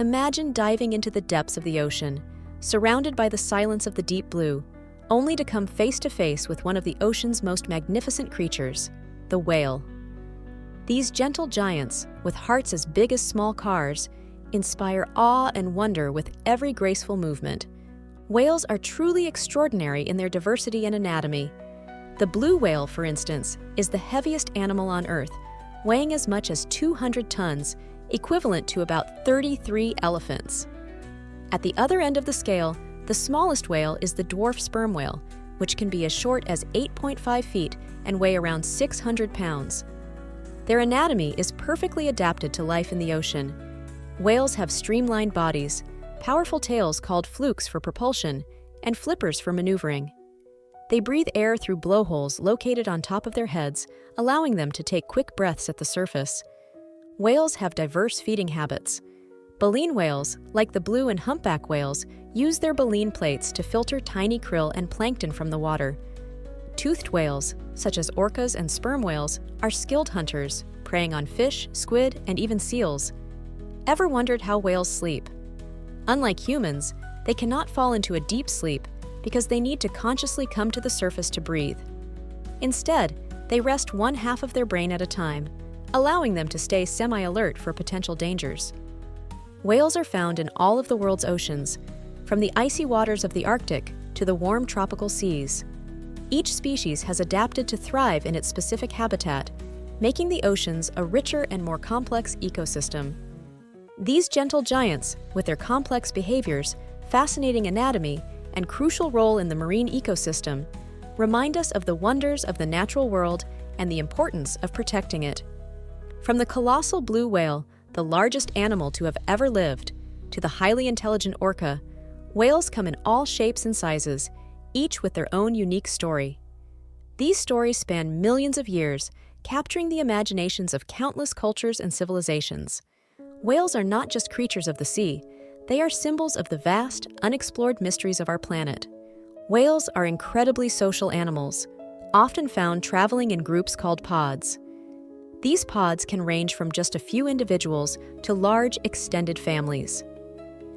Imagine diving into the depths of the ocean, surrounded by the silence of the deep blue, only to come face to face with one of the ocean's most magnificent creatures, the whale. These gentle giants, with hearts as big as small cars, inspire awe and wonder with every graceful movement. Whales are truly extraordinary in their diversity and anatomy. The blue whale, for instance, is the heaviest animal on Earth, weighing as much as 200 tons, equivalent to about 33 elephants. At the other end of the scale, the smallest whale is the dwarf sperm whale, which can be as short as 8.5 feet and weigh around 600 pounds. Their anatomy is perfectly adapted to life in the ocean. Whales have streamlined bodies, powerful tails called flukes for propulsion, and flippers for maneuvering. They breathe air through blowholes located on top of their heads, allowing them to take quick breaths at the surface. Whales have diverse feeding habits. Baleen whales, like the blue and humpback whales, use their baleen plates to filter tiny krill and plankton from the water. Toothed whales, such as orcas and sperm whales, are skilled hunters, preying on fish, squid, and even seals. Ever wondered how whales sleep? Unlike humans, they cannot fall into a deep sleep because they need to consciously come to the surface to breathe. Instead, they rest one half of their brain at a time, allowing them to stay semi-alert for potential dangers. Whales are found in all of the world's oceans, from the icy waters of the Arctic to the warm tropical seas. Each species has adapted to thrive in its specific habitat, making the oceans a richer and more complex ecosystem. These gentle giants, with their complex behaviors, fascinating anatomy, and crucial role in the marine ecosystem, remind us of the wonders of the natural world and the importance of protecting it. From the colossal blue whale, the largest animal to have ever lived, to the highly intelligent orca, whales come in all shapes and sizes, each with their own unique story. These stories span millions of years, capturing the imaginations of countless cultures and civilizations. Whales are not just creatures of the sea, they are symbols of the vast, unexplored mysteries of our planet. Whales are incredibly social animals, often found traveling in groups called pods. These pods can range from just a few individuals to large, extended families.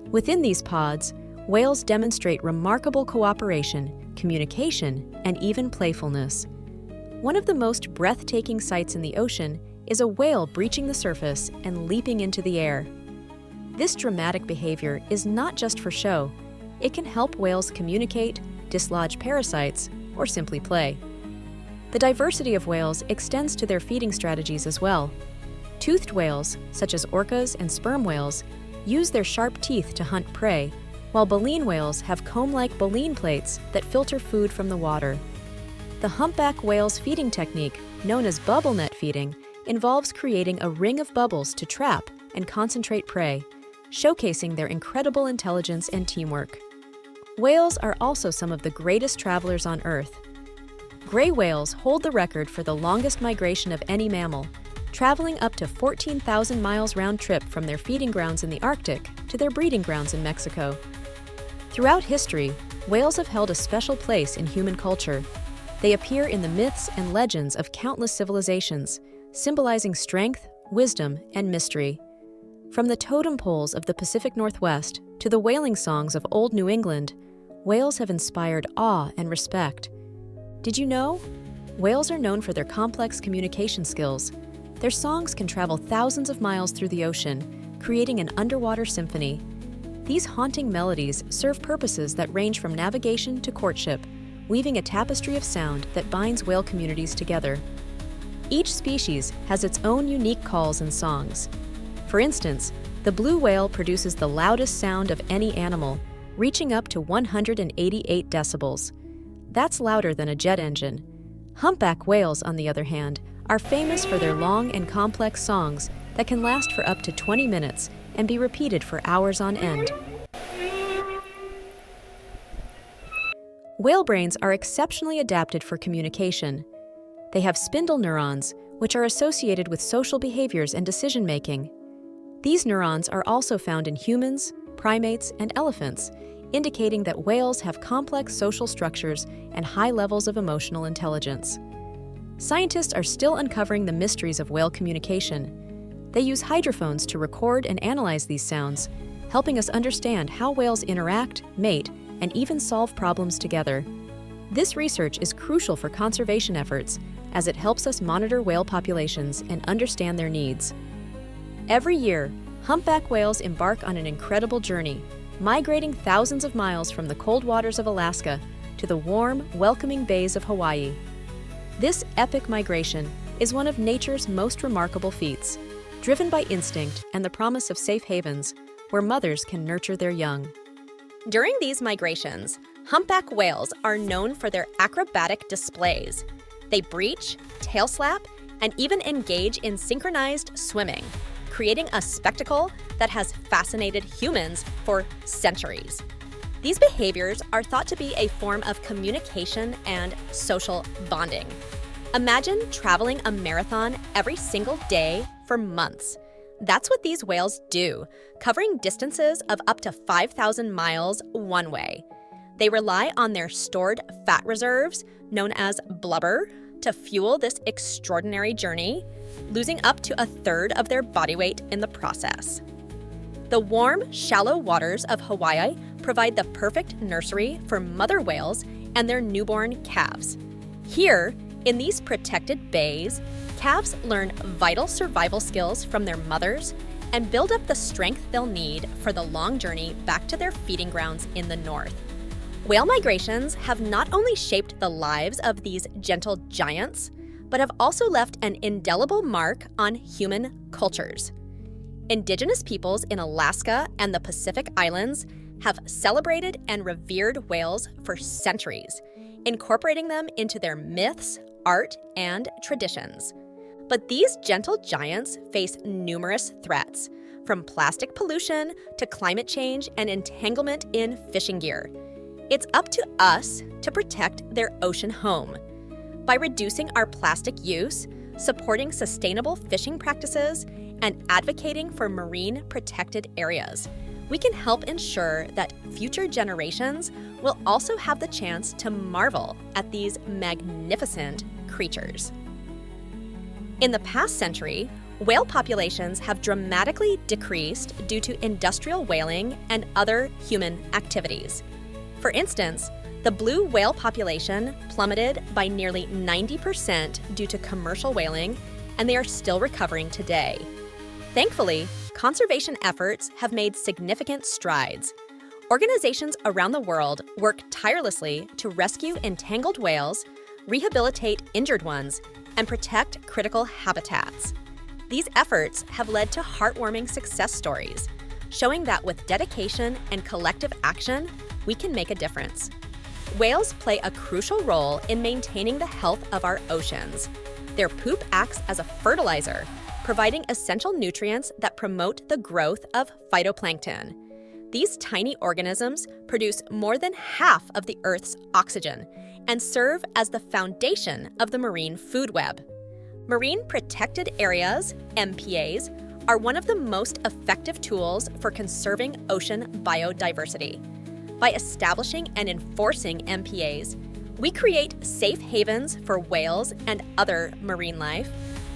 Within these pods, whales demonstrate remarkable cooperation, communication, and even playfulness. One of the most breathtaking sights in the ocean is a whale breaching the surface and leaping into the air. This dramatic behavior is not just for show. It can help whales communicate, dislodge parasites, or simply play. The diversity of whales extends to their feeding strategies as well. Toothed whales, such as orcas and sperm whales, use their sharp teeth to hunt prey, while baleen whales have comb-like baleen plates that filter food from the water. The humpback whale's feeding technique, known as bubble net feeding, involves creating a ring of bubbles to trap and concentrate prey, showcasing their incredible intelligence and teamwork. Whales are also some of the greatest travelers on Earth. Gray whales hold the record for the longest migration of any mammal, traveling up to 14,000 miles round trip from their feeding grounds in the Arctic to their breeding grounds in Mexico. Throughout history, whales have held a special place in human culture. They appear in the myths and legends of countless civilizations, symbolizing strength, wisdom, and mystery. From the totem poles of the Pacific Northwest to the whaling songs of Old New England, whales have inspired awe and respect. Did you know? Whales are known for their complex communication skills. Their songs can travel thousands of miles through the ocean, creating an underwater symphony. These haunting melodies serve purposes that range from navigation to courtship, weaving a tapestry of sound that binds whale communities together. Each species has its own unique calls and songs. For instance, the blue whale produces the loudest sound of any animal, reaching up to 188 decibels. That's louder than a jet engine. Humpback whales, on the other hand, are famous for their long and complex songs that can last for up to 20 minutes and be repeated for hours on end. Whale brains are exceptionally adapted for communication. They have spindle neurons, which are associated with social behaviors and decision-making. These neurons are also found in humans, primates, and elephants, indicating that whales have complex social structures and high levels of emotional intelligence. Scientists are still uncovering the mysteries of whale communication. They use hydrophones to record and analyze these sounds, helping us understand how whales interact, mate, and even solve problems together. This research is crucial for conservation efforts as it helps us monitor whale populations and understand their needs. Every year, humpback whales embark on an incredible journey, migrating thousands of miles from the cold waters of Alaska to the warm, welcoming bays of Hawaii. This epic migration is one of nature's most remarkable feats, driven by instinct and the promise of safe havens where mothers can nurture their young. During these migrations, humpback whales are known for their acrobatic displays. They breach, tail slap, and even engage in synchronized swimming, creating a spectacle that has fascinated humans for centuries. These behaviors are thought to be a form of communication and social bonding. Imagine traveling a marathon every single day for months. That's what these whales do, covering distances of up to 5,000 miles one way. They rely on their stored fat reserves, known as blubber, to fuel this extraordinary journey, losing up to a third of their body weight in the process. The warm, shallow waters of Hawaii provide the perfect nursery for mother whales and their newborn calves. Here, in these protected bays, calves learn vital survival skills from their mothers and build up the strength they'll need for the long journey back to their feeding grounds in the north. Whale migrations have not only shaped the lives of these gentle giants, but have also left an indelible mark on human cultures. Indigenous peoples in Alaska and the Pacific Islands have celebrated and revered whales for centuries, incorporating them into their myths, art, and traditions. But these gentle giants face numerous threats, from plastic pollution to climate change and entanglement in fishing gear. It's up to us to protect their ocean home. By reducing our plastic use, supporting sustainable fishing practices, and advocating for marine protected areas, we can help ensure that future generations will also have the chance to marvel at these magnificent creatures. In the past century, whale populations have dramatically decreased due to industrial whaling and other human activities. For instance, the blue whale population plummeted by nearly 90% due to commercial whaling, and they are still recovering today. Thankfully, conservation efforts have made significant strides. Organizations around the world work tirelessly to rescue entangled whales, rehabilitate injured ones, and protect critical habitats. These efforts have led to heartwarming success stories, showing that with dedication and collective action, we can make a difference. Whales play a crucial role in maintaining the health of our oceans. Their poop acts as a fertilizer, providing essential nutrients that promote the growth of phytoplankton. These tiny organisms produce more than half of the Earth's oxygen and serve as the foundation of the marine food web. Marine protected areas, MPAs, are one of the most effective tools for conserving ocean biodiversity. By establishing and enforcing MPAs, we create safe havens for whales and other marine life,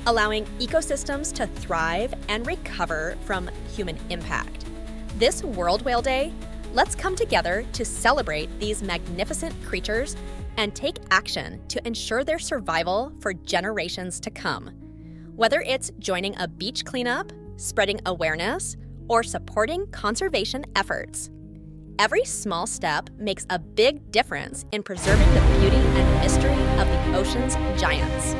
allowing ecosystems to thrive and recover from human impact. This World Whale Day, let's come together to celebrate these magnificent creatures and take action to ensure their survival for generations to come. Whether it's joining a beach cleanup, spreading awareness, or supporting conservation efforts, every small step makes a big difference in preserving the beauty and mystery of the ocean's giants.